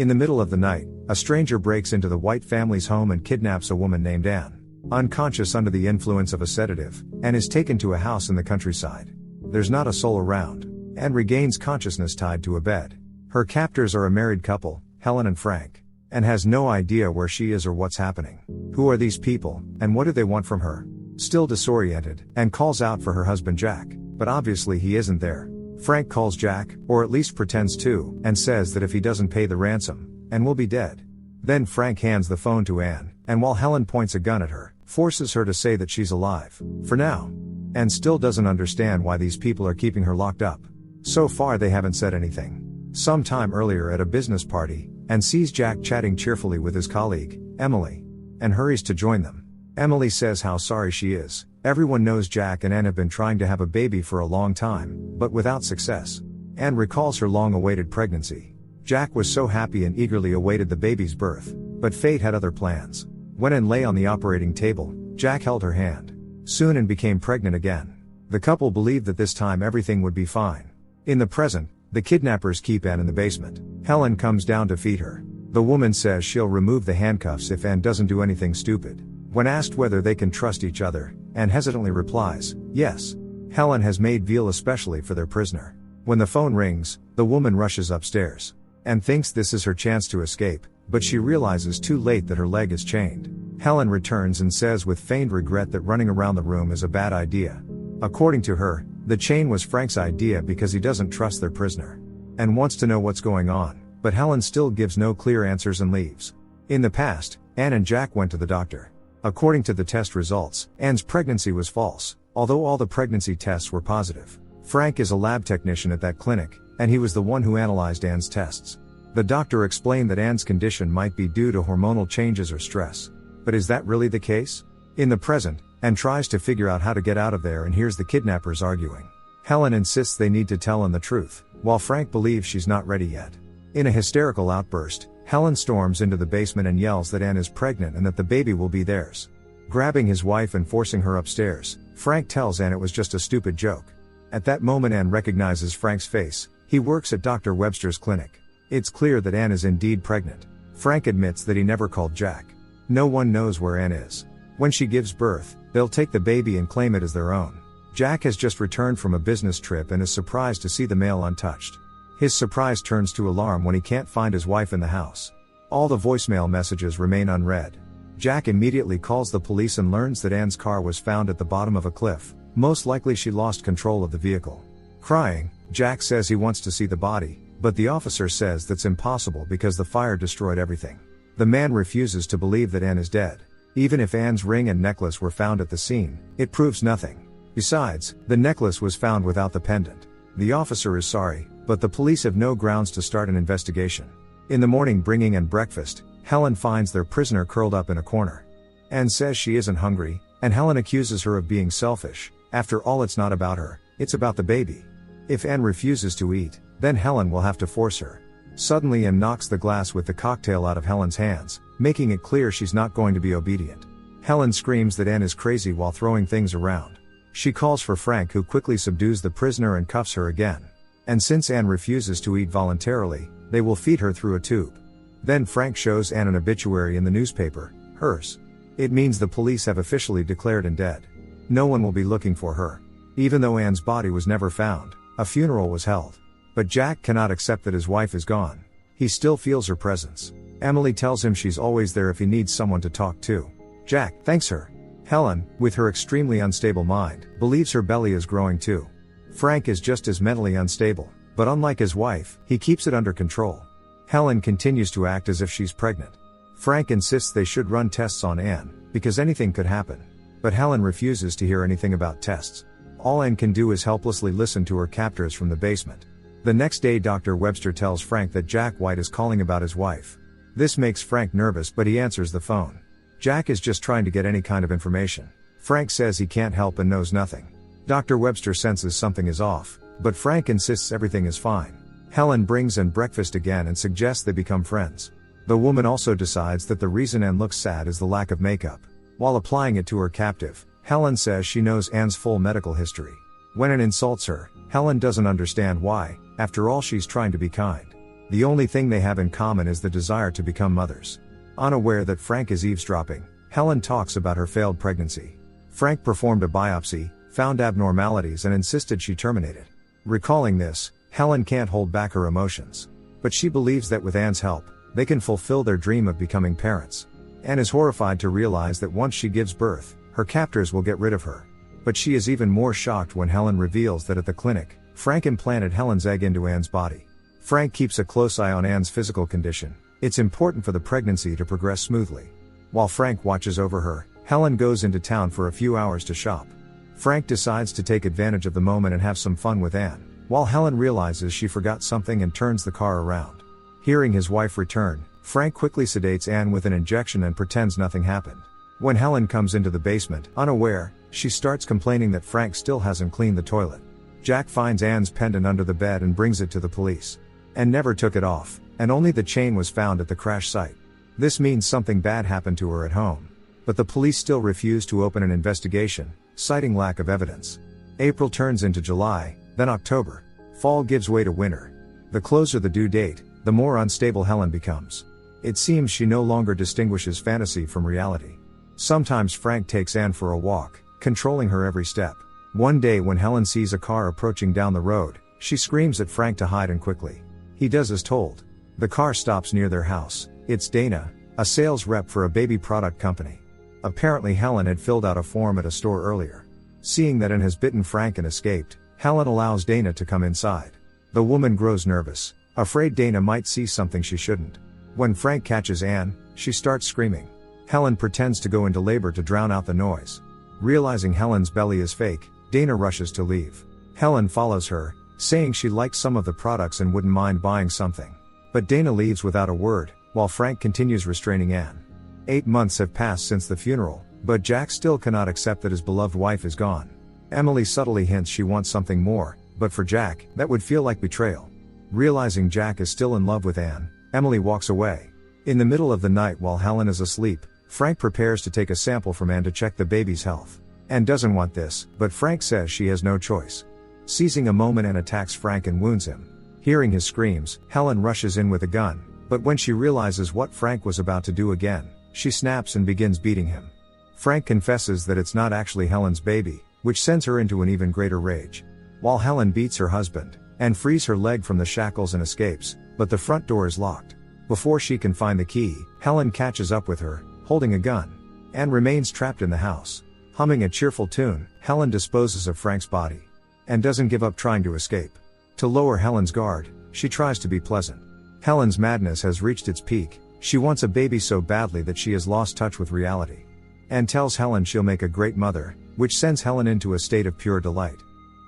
In the middle of the night, a stranger breaks into the White family's home and kidnaps a woman named Anne. Unconscious under the influence of a sedative, Anne is taken to a house in the countryside. There's not a soul around. Anne regains consciousness tied to a bed. Her captors are a married couple, Helen and Frank. Anne has no idea where she is or what's happening. Who are these people, and what do they want from her? Still disoriented, Anne calls out for her husband Jack, but obviously he isn't there. Frank calls Jack, or at least pretends to, and says that if he doesn't pay the ransom, Anne will be dead. Then Frank hands the phone to Anne, and while Helen points a gun at her, forces her to say that she's alive. For now. Anne still doesn't understand why these people are keeping her locked up. So far they haven't said anything. Sometime earlier at a business party, Anne sees Jack chatting cheerfully with his colleague, Emily, and hurries to join them. Emily says how sorry she is. Everyone knows Jack and Anne have been trying to have a baby for a long time, but without success. Anne recalls her long-awaited pregnancy. Jack was so happy and eagerly awaited the baby's birth, but fate had other plans. When Anne lay on the operating table, Jack held her hand. Soon Anne became pregnant again. The couple believed that this time everything would be fine. In the present, the kidnappers keep Anne in the basement. Helen comes down to feed her. The woman says she'll remove the handcuffs if Anne doesn't do anything stupid. When asked whether they can trust each other, Anne hesitantly replies, yes. Helen has made veal especially for their prisoner. When the phone rings, the woman rushes upstairs. Anne thinks this is her chance to escape, but she realizes too late that her leg is chained. Helen returns and says with feigned regret that running around the room is a bad idea. According to her, the chain was Frank's idea because he doesn't trust their prisoner. Anne wants to know what's going on, but Helen still gives no clear answers and leaves. In the past, Anne and Jack went to the doctor. According to the test results, Anne's pregnancy was false, although all the pregnancy tests were positive. Frank is a lab technician at that clinic, and he was the one who analyzed Anne's tests. The doctor explained that Anne's condition might be due to hormonal changes or stress. But is that really the case? In the present, Anne tries to figure out how to get out of there and hears the kidnappers arguing. Helen insists they need to tell Anne the truth, while Frank believes she's not ready yet. In a hysterical outburst, Helen storms into the basement and yells that Anne is pregnant and that the baby will be theirs. Grabbing his wife and forcing her upstairs, Frank tells Anne it was just a stupid joke. At that moment Anne recognizes Frank's face. He works at Dr. Webster's clinic. It's clear that Anne is indeed pregnant. Frank admits that he never called Jack. No one knows where Anne is. When she gives birth, they'll take the baby and claim it as their own. Jack has just returned from a business trip and is surprised to see the mail untouched. His surprise turns to alarm when he can't find his wife in the house. All the voicemail messages remain unread. Jack immediately calls the police and learns that Anne's car was found at the bottom of a cliff. Most likely she lost control of the vehicle. Crying, Jack says he wants to see the body, but the officer says that's impossible because the fire destroyed everything. The man refuses to believe that Anne is dead. Even if Anne's ring and necklace were found at the scene, it proves nothing. Besides, the necklace was found without the pendant. The officer is sorry, but the police have no grounds to start an investigation. In the morning bringing Anne breakfast, Helen finds their prisoner curled up in a corner. Anne says she isn't hungry, and Helen accuses her of being selfish. After all, it's not about her, it's about the baby. If Anne refuses to eat, then Helen will have to force her. Suddenly Anne knocks the glass with the cocktail out of Helen's hands, making it clear she's not going to be obedient. Helen screams that Anne is crazy while throwing things around. She calls for Frank, who quickly subdues the prisoner and cuffs her again. And since Anne refuses to eat voluntarily, they will feed her through a tube. Then Frank shows Anne an obituary in the newspaper, hers. It means the police have officially declared Anne dead. No one will be looking for her. Even though Anne's body was never found, a funeral was held. But Jack cannot accept that his wife is gone. He still feels her presence. Emily tells him she's always there if he needs someone to talk to. Jack thanks her. Helen, with her extremely unstable mind, believes her belly is growing too. Frank is just as mentally unstable, but unlike his wife, he keeps it under control. Helen continues to act as if she's pregnant. Frank insists they should run tests on Anne, because anything could happen. But Helen refuses to hear anything about tests. All Anne can do is helplessly listen to her captors from the basement. The next day Dr. Webster tells Frank that Jack White is calling about his wife. This makes Frank nervous, but he answers the phone. Jack is just trying to get any kind of information. Frank says he can't help and knows nothing. Dr. Webster senses something is off, but Frank insists everything is fine. Helen brings Anne breakfast again and suggests they become friends. The woman also decides that the reason Anne looks sad is the lack of makeup. While applying it to her captive, Helen says she knows Anne's full medical history. When Anne insults her, Helen doesn't understand why. After all, she's trying to be kind. The only thing they have in common is the desire to become mothers. Unaware that Frank is eavesdropping, Helen talks about her failed pregnancy. Frank performed a biopsy, found abnormalities and insisted she terminate it. Recalling this, Helen can't hold back her emotions. But she believes that with Anne's help, they can fulfill their dream of becoming parents. Anne is horrified to realize that once she gives birth, her captors will get rid of her. But she is even more shocked when Helen reveals that at the clinic, Frank implanted Helen's egg into Anne's body. Frank keeps a close eye on Anne's physical condition. It's important for the pregnancy to progress smoothly. While Frank watches over her, Helen goes into town for a few hours to shop. Frank decides to take advantage of the moment and have some fun with Anne, while Helen realizes she forgot something and turns the car around. Hearing his wife return, Frank quickly sedates Anne with an injection and pretends nothing happened. When Helen comes into the basement, unaware, she starts complaining that Frank still hasn't cleaned the toilet. Jack finds Anne's pendant under the bed and brings it to the police. Anne never took it off, and only the chain was found at the crash site. This means something bad happened to her at home. But the police still refuse to open an investigation, citing lack of evidence. April turns into July, then October. Fall gives way to winter. The closer the due date, the more unstable Helen becomes. It seems she no longer distinguishes fantasy from reality. Sometimes Frank takes Anne for a walk, controlling her every step. One day when Helen sees a car approaching down the road, she screams at Frank to hide and quickly. He does as told. The car stops near their house. It's Dana, a sales rep for a baby product company. Apparently Helen had filled out a form at a store earlier. Seeing that Anne has bitten Frank and escaped, Helen allows Dana to come inside. The woman grows nervous, afraid Dana might see something she shouldn't. When Frank catches Anne, she starts screaming. Helen pretends to go into labor to drown out the noise. Realizing Helen's belly is fake, Dana rushes to leave. Helen follows her, saying she likes some of the products and wouldn't mind buying something. But Dana leaves without a word, while Frank continues restraining Anne. 8 months have passed since the funeral, but Jack still cannot accept that his beloved wife is gone. Emily subtly hints she wants something more, but for Jack, that would feel like betrayal. Realizing Jack is still in love with Anne, Emily walks away. In the middle of the night while Helen is asleep, Frank prepares to take a sample from Anne to check the baby's health. Anne doesn't want this, but Frank says she has no choice. Seizing a moment, Anne attacks Frank and wounds him. Hearing his screams, Helen rushes in with a gun, but when she realizes what Frank was about to do again, she snaps and begins beating him. Frank confesses that it's not actually Helen's baby, which sends her into an even greater rage. While Helen beats her husband, Anne frees her leg from the shackles and escapes, but the front door is locked. Before she can find the key, Helen catches up with her, holding a gun. Anne remains trapped in the house. Humming a cheerful tune, Helen disposes of Frank's body. Anne doesn't give up trying to escape. To lower Helen's guard, she tries to be pleasant. Helen's madness has reached its peak. She wants a baby so badly that she has lost touch with reality. Anne tells Helen she'll make a great mother, which sends Helen into a state of pure delight.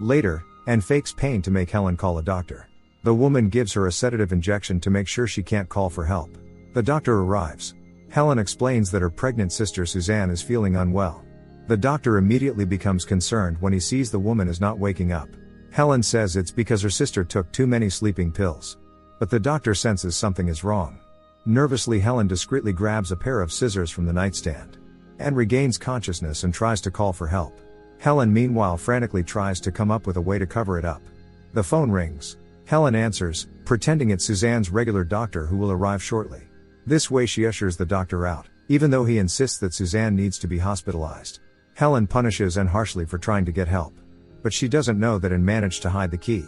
Later, Anne fakes pain to make Helen call a doctor. The woman gives her a sedative injection to make sure she can't call for help. The doctor arrives. Helen explains that her pregnant sister Suzanne is feeling unwell. The doctor immediately becomes concerned when he sees the woman is not waking up. Helen says it's because her sister took too many sleeping pills. But the doctor senses something is wrong. Nervously, Helen discreetly grabs a pair of scissors from the nightstand. Anne regains consciousness and tries to call for help. Helen meanwhile frantically tries to come up with a way to cover it up. The phone rings. Helen answers, pretending it's Suzanne's regular doctor who will arrive shortly. This way she ushers the doctor out, even though he insists that Suzanne needs to be hospitalized. Helen punishes Anne harshly for trying to get help. But she doesn't know that Anne managed to hide the key.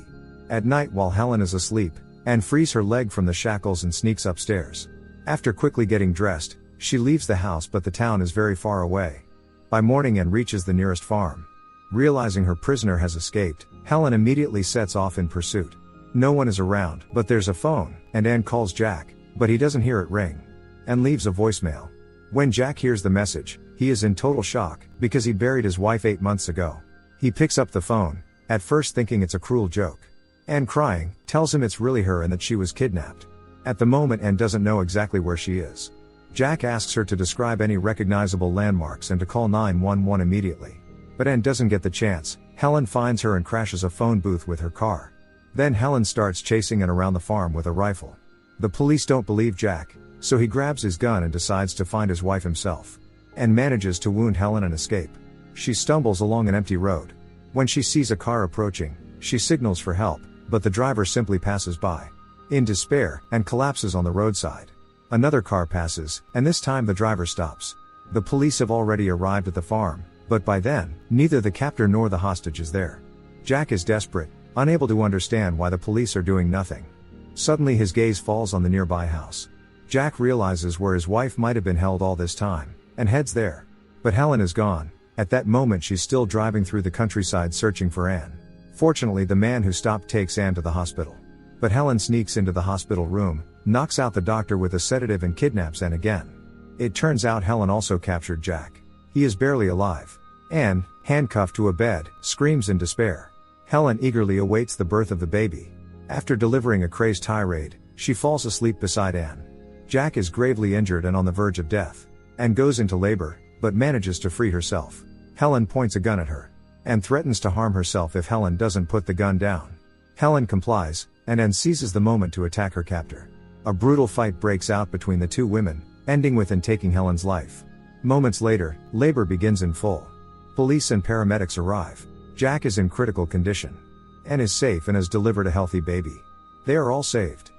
At night while Helen is asleep, Anne frees her leg from the shackles and sneaks upstairs. After quickly getting dressed, she leaves the house, but the town is very far away. By morning Anne reaches the nearest farm. Realizing her prisoner has escaped, Helen immediately sets off in pursuit. No one is around, but there's a phone, and Anne calls Jack, but he doesn't hear it ring. Anne leaves a voicemail. When Jack hears the message, he is in total shock, because he buried his wife 8 months ago. He picks up the phone, at first thinking it's a cruel joke. Anne, crying, tells him it's really her and that she was kidnapped. At the moment Anne doesn't know exactly where she is. Jack asks her to describe any recognizable landmarks and to call 911 immediately. But Anne doesn't get the chance. Helen finds her and crashes a phone booth with her car. Then Helen starts chasing Anne around the farm with a rifle. The police don't believe Jack, so he grabs his gun and decides to find his wife himself. Anne manages to wound Helen and escape. She stumbles along an empty road. When she sees a car approaching, she signals for help, but the driver simply passes by. in despair, and collapses on the roadside. Another car passes, and this time the driver stops. The police have already arrived at the farm, but by then, neither the captor nor the hostage is there. Jack is desperate, unable to understand why the police are doing nothing. Suddenly his gaze falls on the nearby house. Jack realizes where his wife might have been held all this time, and heads there. But Helen is gone. At that moment she's still driving through the countryside searching for Anne. Fortunately the man who stopped takes Anne to the hospital. But Helen sneaks into the hospital room, knocks out the doctor with a sedative and kidnaps Anne again. It turns out Helen also captured Jack. He is barely alive. Anne, handcuffed to a bed, screams in despair. Helen eagerly awaits the birth of the baby. After delivering a crazed tirade, she falls asleep beside Anne. Jack is gravely injured and on the verge of death. Anne goes into labor, but manages to free herself. Helen points a gun at her. Anne threatens to harm herself if Helen doesn't put the gun down. Helen complies, and Anne seizes the moment to attack her captor. A brutal fight breaks out between the two women, ending with Anne taking Helen's life. Moments later, labor begins in full. Police and paramedics arrive. Jack is in critical condition. Anne is safe and has delivered a healthy baby. They are all saved.